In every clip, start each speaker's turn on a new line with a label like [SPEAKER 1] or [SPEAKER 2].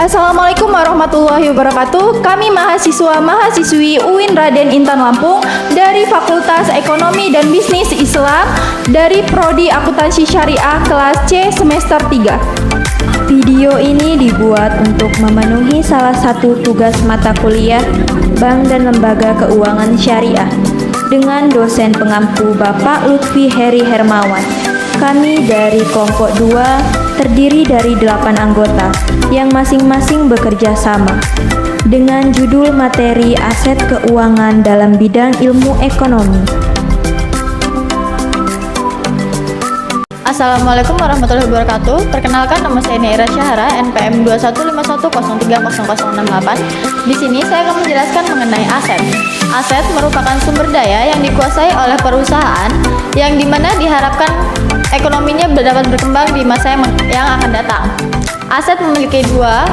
[SPEAKER 1] Assalamualaikum warahmatullahi wabarakatuh. Kami mahasiswa-mahasiswi UIN Raden Intan Lampung dari Fakultas Ekonomi dan Bisnis Islam dari Prodi Akuntansi Syariah kelas C semester 3.
[SPEAKER 2] Video ini dibuat untuk memenuhi salah satu tugas mata kuliah Bank dan Lembaga Keuangan Syariah dengan dosen pengampu Bapak Lutfi Heri Hermawan. Kami dari kelompok 2 terdiri dari 8 anggota yang masing-masing bekerja sama dengan judul materi aset keuangan dalam bidang ilmu ekonomi.
[SPEAKER 1] Assalamualaikum warahmatullahi wabarakatuh. Perkenalkan, nama saya Neira Syahara, NPM 215103068. Di sini saya akan menjelaskan mengenai aset. Aset merupakan sumber daya yang dikuasai oleh perusahaan yang dimana diharapkan ekonominya dapat berkembang di masa yang akan datang. Aset memiliki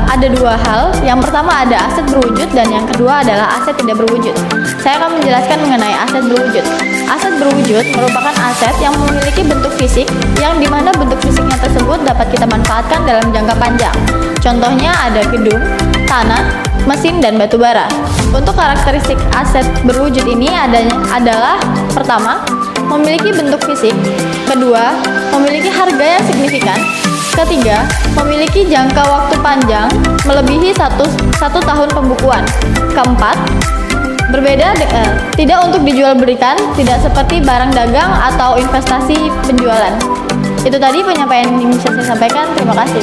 [SPEAKER 1] ada dua hal. Yang pertama ada aset berwujud dan yang kedua adalah aset tidak berwujud. Saya akan menjelaskan mengenai aset berwujud. Aset berwujud merupakan aset yang memiliki bentuk fisik yang dimana bentuk fisiknya tersebut dapat kita manfaatkan dalam jangka panjang. Contohnya ada gedung, tanah, mesin, dan batu bara. Untuk karakteristik aset berwujud ini adalah pertama, memiliki bentuk fisik, kedua, memiliki harga yang signifikan, ketiga, memiliki jangka waktu panjang melebihi satu tahun pembukuan, keempat, tidak untuk dijual belikan, tidak seperti barang dagang atau investasi penjualan. Itu tadi penyampaian yang bisa saya sampaikan. Terima kasih.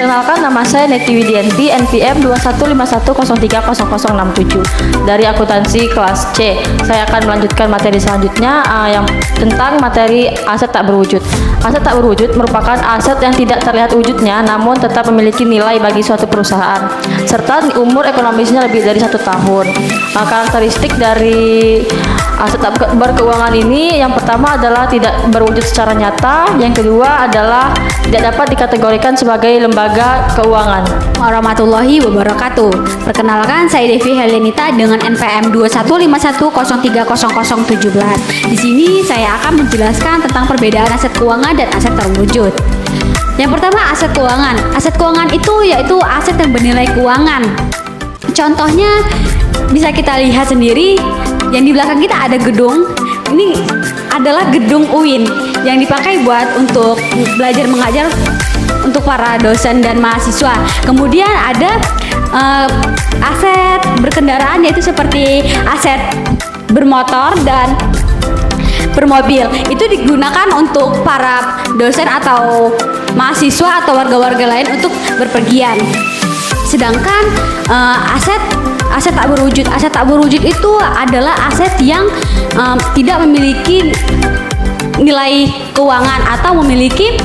[SPEAKER 3] Kenalkan, nama saya Neti Widianti, NPM 215103067 dari akuntansi kelas C. Saya akan melanjutkan materi selanjutnya yang tentang materi aset tak berwujud. Aset tak berwujud merupakan aset yang tidak terlihat wujudnya namun tetap memiliki nilai bagi suatu perusahaan serta umur ekonomisnya lebih dari 1 tahun. Karakteristik dari aset tak berkeuangan ini yang pertama adalah tidak berwujud secara nyata, yang kedua adalah tidak dapat dikategorikan sebagai lembaga keuangan.
[SPEAKER 4] Warahmatullahi wabarakatuh. Perkenalkan, saya Devi Helenita dengan NPM 215103017. Di sini saya akan menjelaskan tentang perbedaan aset keuangan dan aset terwujud. Yang pertama, aset keuangan. Aset keuangan itu yaitu aset yang bernilai keuangan. Contohnya bisa kita lihat sendiri, yang di belakang kita ada gedung. Ini adalah gedung UIN yang dipakai buat untuk belajar mengajar untuk para dosen dan mahasiswa. Kemudian ada aset berkendaraan, yaitu seperti aset bermotor dan bermobil. Itu digunakan untuk para dosen atau mahasiswa atau warga-warga lain untuk berpergian. Sedangkan aset tak berwujud. Aset tak berwujud itu adalah aset yang tidak memiliki nilai keuangan atau memiliki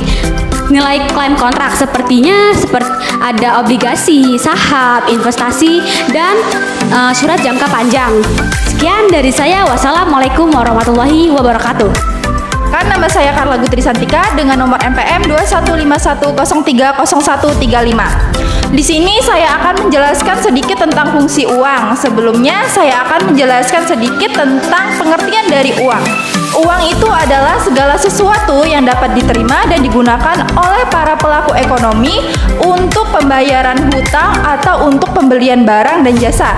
[SPEAKER 4] nilai klaim kontrak, seperti ada obligasi, saham, investasi, dan surat jangka panjang. Sekian dari saya. Wassalamualaikum warahmatullahi wabarakatuh.
[SPEAKER 1] Nama saya Karla Gutri Santika dengan nomor NPM 21510300135. Di sini saya akan menjelaskan sedikit tentang fungsi uang. Sebelumnya saya akan menjelaskan sedikit tentang pengertian dari uang. Uang itu adalah segala sesuatu yang dapat diterima dan digunakan oleh para pelaku ekonomi untuk pembayaran hutang atau untuk pembelian barang dan jasa.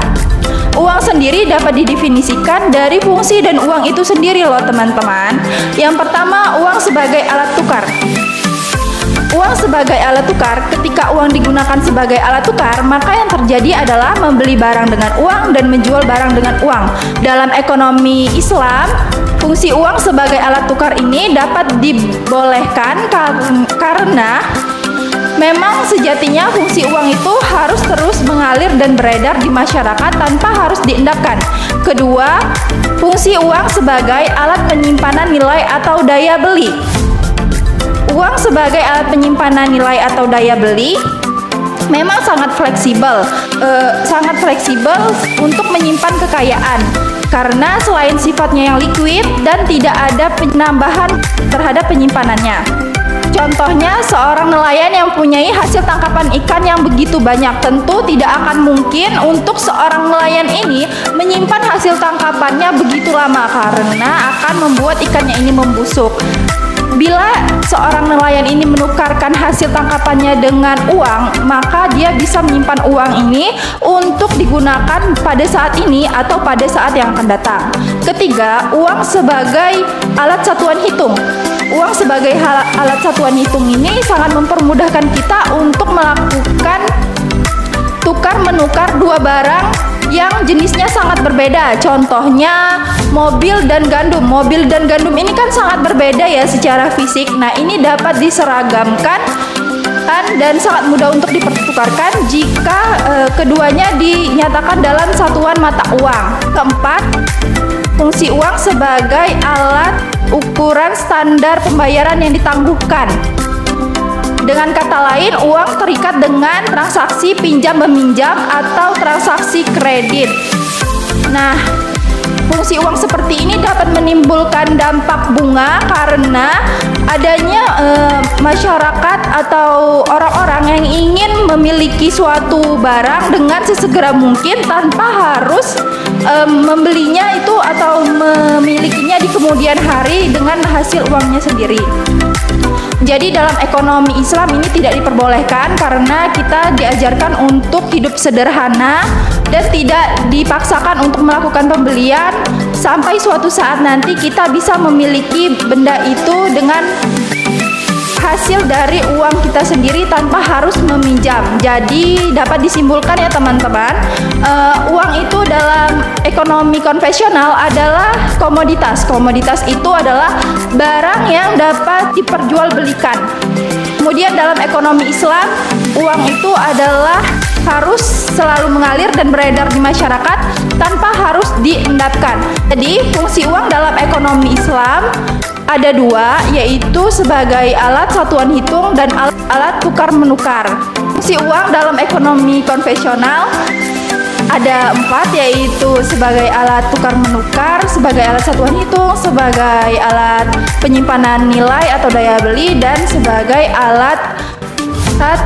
[SPEAKER 1] Uang sendiri dapat didefinisikan dari fungsi dan uang itu sendiri loh teman-teman. Yang pertama, uang sebagai alat tukar. Uang sebagai alat tukar, ketika uang digunakan sebagai alat tukar, maka yang terjadi adalah membeli barang dengan uang dan menjual barang dengan uang. Dalam ekonomi Islam, fungsi uang sebagai alat tukar ini dapat dibolehkan karena memang sejatinya fungsi uang itu harus terus mengalir dan beredar di masyarakat tanpa harus diendapkan. Kedua, fungsi uang sebagai alat penyimpanan nilai atau daya beli. Uang sebagai alat penyimpanan nilai atau daya beli memang sangat fleksibel untuk menyimpan kekayaan karena selain sifatnya yang liquid dan tidak ada penambahan terhadap penyimpanannya. Contohnya, seorang nelayan yang mempunyai hasil tangkapan ikan yang begitu banyak, tentu tidak akan mungkin untuk seorang nelayan ini menyimpan hasil tangkapannya begitu lama karena akan membuat ikannya ini membusuk. Bila seorang nelayan ini menukarkan hasil tangkapannya dengan uang, maka dia bisa menyimpan uang ini untuk digunakan pada saat ini atau pada saat yang akan datang. Ketiga, uang sebagai alat satuan hitung. Uang sebagai alat satuan hitung ini sangat mempermudahkan kita untuk melakukan tukar menukar dua barang yang jenisnya sangat berbeda. Contohnya mobil dan gandum. Mobil dan gandum ini kan sangat berbeda ya secara fisik. Nah, ini dapat diseragamkan dan sangat mudah untuk dipertukarkan jika keduanya dinyatakan dalam satuan mata uang. Keempat, fungsi uang sebagai alat ukuran standar pembayaran yang ditangguhkan. Dengan kata lain, uang terikat dengan transaksi pinjam-meminjam atau transaksi kredit. Nah, fungsi uang seperti ini dapat menimbulkan dampak bunga karena adanya masyarakat atau orang-orang yang ingin memiliki suatu barang dengan sesegera mungkin tanpa harus membelinya itu atau memilikinya di kemudian hari dengan hasil uangnya sendiri. Jadi dalam ekonomi Islam ini tidak diperbolehkan karena kita diajarkan untuk hidup sederhana dan tidak dipaksakan untuk melakukan pembelian sampai suatu saat nanti kita bisa memiliki benda itu dengan hasil dari uang kita sendiri tanpa harus meminjam. Jadi dapat disimpulkan ya teman-teman, uang itu dalam ekonomi konvensional adalah komoditas. Komoditas itu adalah barang yang dapat diperjualbelikan. Kemudian dalam ekonomi Islam, uang itu adalah harus selalu mengalir dan beredar di masyarakat tanpa harus diendapkan. Jadi fungsi uang dalam ekonomi Islam ada dua, yaitu sebagai alat satuan hitung dan alat tukar menukar. Fungsi uang dalam ekonomi konvensional ada 4, yaitu sebagai alat tukar menukar, sebagai alat satuan hitung, sebagai alat penyimpanan nilai atau daya beli, dan sebagai alat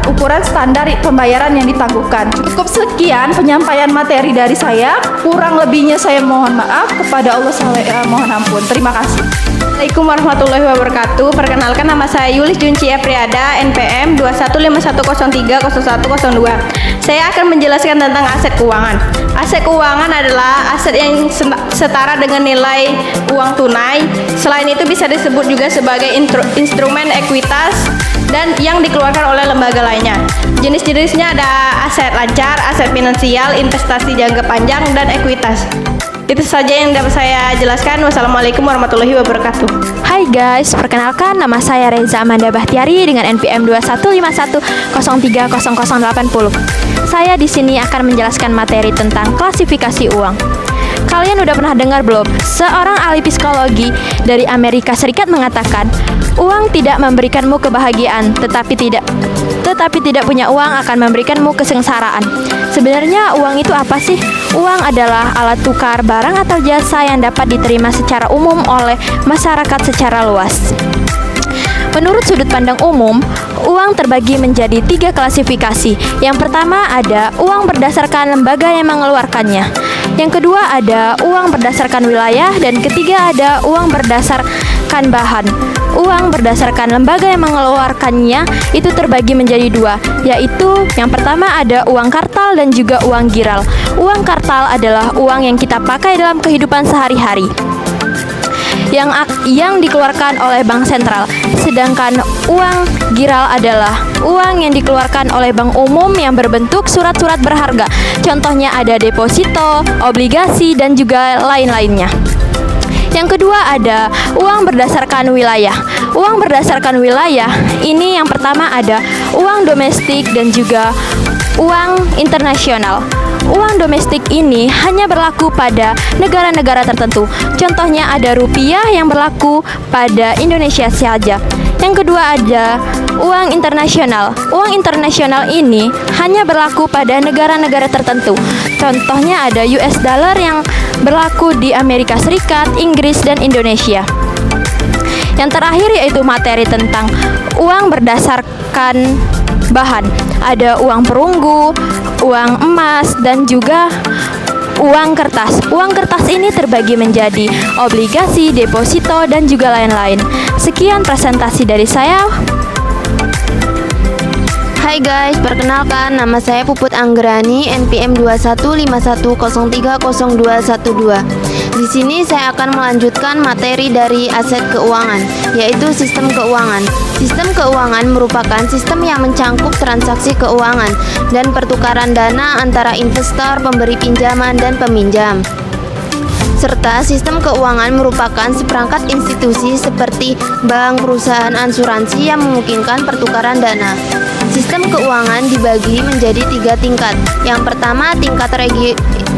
[SPEAKER 1] ukuran standar pembayaran yang ditangguhkan. Cukup sekian penyampaian materi dari saya. Kurang lebihnya saya mohon maaf. Kepada Allah saya mohon ampun. Terima kasih.
[SPEAKER 5] Assalamualaikum warahmatullahi wabarakatuh. Perkenalkan, nama saya Yulis Junci Epriada, NPM 21510300102. Saya akan menjelaskan tentang aset keuangan. Aset keuangan adalah aset yang setara dengan nilai uang tunai. Selain itu bisa disebut juga sebagai instrumen ekuitas dan yang dikeluarkan oleh lembaga lainnya. Jenis-jenisnya ada aset lancar, aset finansial, investasi jangka panjang, dan ekuitas. Itu saja yang dapat saya jelaskan. Wassalamualaikum warahmatullahi wabarakatuh.
[SPEAKER 2] Hai guys, perkenalkan nama saya Reza Amanda Bahtiari dengan NPM 215103080. Saya di sini akan menjelaskan materi tentang klasifikasi uang. Kalian udah pernah dengar belum? Seorang ahli psikologi dari Amerika Serikat mengatakan, uang tidak memberikanmu kebahagiaan, tetapi tidak punya uang akan memberikanmu kesengsaraan. Sebenarnya uang itu apa sih? Uang adalah alat tukar barang atau jasa yang dapat diterima secara umum oleh masyarakat secara luas. Menurut sudut pandang umum, uang terbagi menjadi 3 klasifikasi. Yang pertama ada uang berdasarkan lembaga yang mengeluarkannya. Yang kedua ada uang berdasarkan wilayah, dan ketiga ada uang berdasarkan bahan. Uang berdasarkan lembaga yang mengeluarkannya itu terbagi menjadi 2, yaitu yang pertama ada uang kartal dan juga uang giral. Uang kartal adalah uang yang kita pakai dalam kehidupan sehari-hari, yang dikeluarkan oleh bank sentral. Sedangkan uang giral adalah uang yang dikeluarkan oleh bank umum yang berbentuk surat-surat berharga. Contohnya ada deposito, obligasi, dan juga lain-lainnya. Yang kedua ada uang berdasarkan wilayah. Uang berdasarkan wilayah ini yang pertama ada uang domestik dan juga uang internasional. Uang domestik ini hanya berlaku pada negara-negara tertentu. Contohnya ada rupiah yang berlaku pada Indonesia saja. Yang kedua ada uang internasional. Uang internasional ini hanya berlaku pada negara-negara tertentu. Contohnya ada US dollar yang berlaku di Amerika Serikat, Inggris, dan Indonesia. Yang terakhir yaitu materi tentang uang berdasarkan bahan. Ada uang perunggu, uang emas, dan juga uang kertas. Uang kertas ini terbagi menjadi obligasi, deposito, dan juga lain-lain. Sekian presentasi dari saya.
[SPEAKER 6] Hai guys, perkenalkan nama saya Puput Anggrani, NPM 2151030212. Di sini saya akan melanjutkan materi dari aset keuangan, yaitu sistem keuangan. Sistem keuangan merupakan sistem yang mencangkup transaksi keuangan dan pertukaran dana antara investor, pemberi pinjaman, dan peminjam. Serta sistem keuangan merupakan seperangkat institusi seperti bank, perusahaan asuransi yang memungkinkan pertukaran dana. Sistem keuangan dibagi menjadi 3 tingkat. Yang pertama, tingkat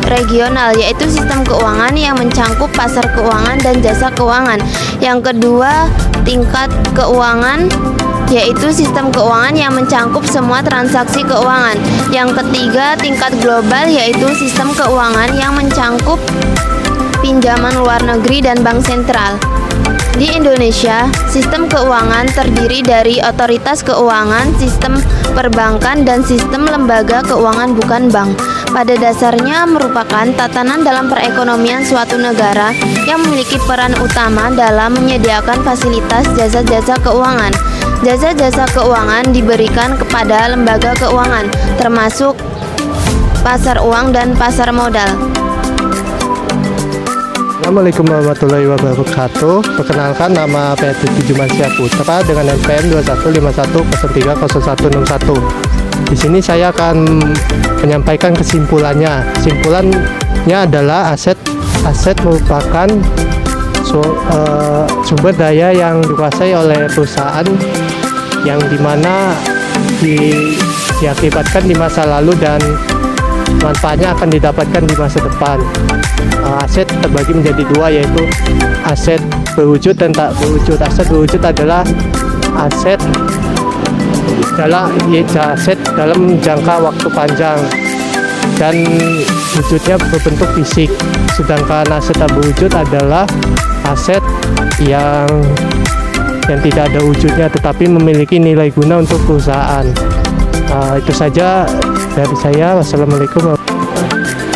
[SPEAKER 6] regional, yaitu sistem keuangan yang mencangkup pasar keuangan dan jasa keuangan. Yang kedua, tingkat keuangan, yaitu sistem keuangan yang mencangkup semua transaksi keuangan. Yang ketiga, tingkat global, yaitu sistem keuangan yang mencangkup pinjaman luar negeri dan bank sentral. Di Indonesia, sistem keuangan terdiri dari otoritas keuangan, sistem perbankan, dan sistem lembaga keuangan bukan bank. Pada dasarnya merupakan tatanan dalam perekonomian suatu negara yang memiliki peran utama dalam menyediakan fasilitas jasa-jasa keuangan. Jasa-jasa keuangan diberikan kepada lembaga keuangan, termasuk pasar uang dan pasar modal.
[SPEAKER 7] Assalamualaikum warahmatullahi wabarakatuh. Perkenalkan, nama Petrus Jumansyah Putra dengan NPM 2151030161. Di sini saya akan menyampaikan kesimpulannya. Kesimpulannya adalah aset merupakan sumber daya yang dikuasai oleh perusahaan yang dimana diakibatkan di masa lalu dan manfaatnya akan didapatkan di masa depan. Aset terbagi menjadi 2, yaitu aset berwujud dan tak berwujud. Aset berwujud adalah aset dalam jangka waktu panjang dan wujudnya berbentuk fisik. Sedangkan aset tak berwujud adalah aset yang tidak ada wujudnya tetapi memiliki nilai guna untuk perusahaan. Itu saja dari saya. Wassalamualaikum.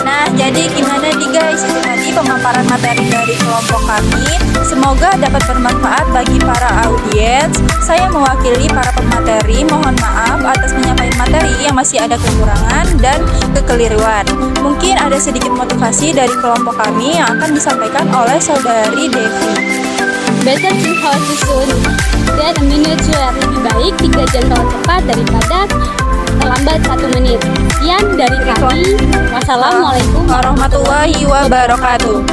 [SPEAKER 1] Nah, jadi gimana nih guys? Itu tadi pemaparan materi dari kelompok kami. Semoga dapat bermanfaat bagi para audiens. Saya mewakili para pemateri, mohon maaf atas penyampaian materi yang masih ada kekurangan dan kekeliruan. Mungkin ada sedikit motivasi dari kelompok kami yang akan disampaikan oleh saudari Devi.
[SPEAKER 4] Better think how to soon than a minute where. Lebih baik 3 jam lewat cepat daripada terlambat 1 menit. Sekian dari kami. Wassalamualaikum
[SPEAKER 1] warahmatullahi wabarakatuh.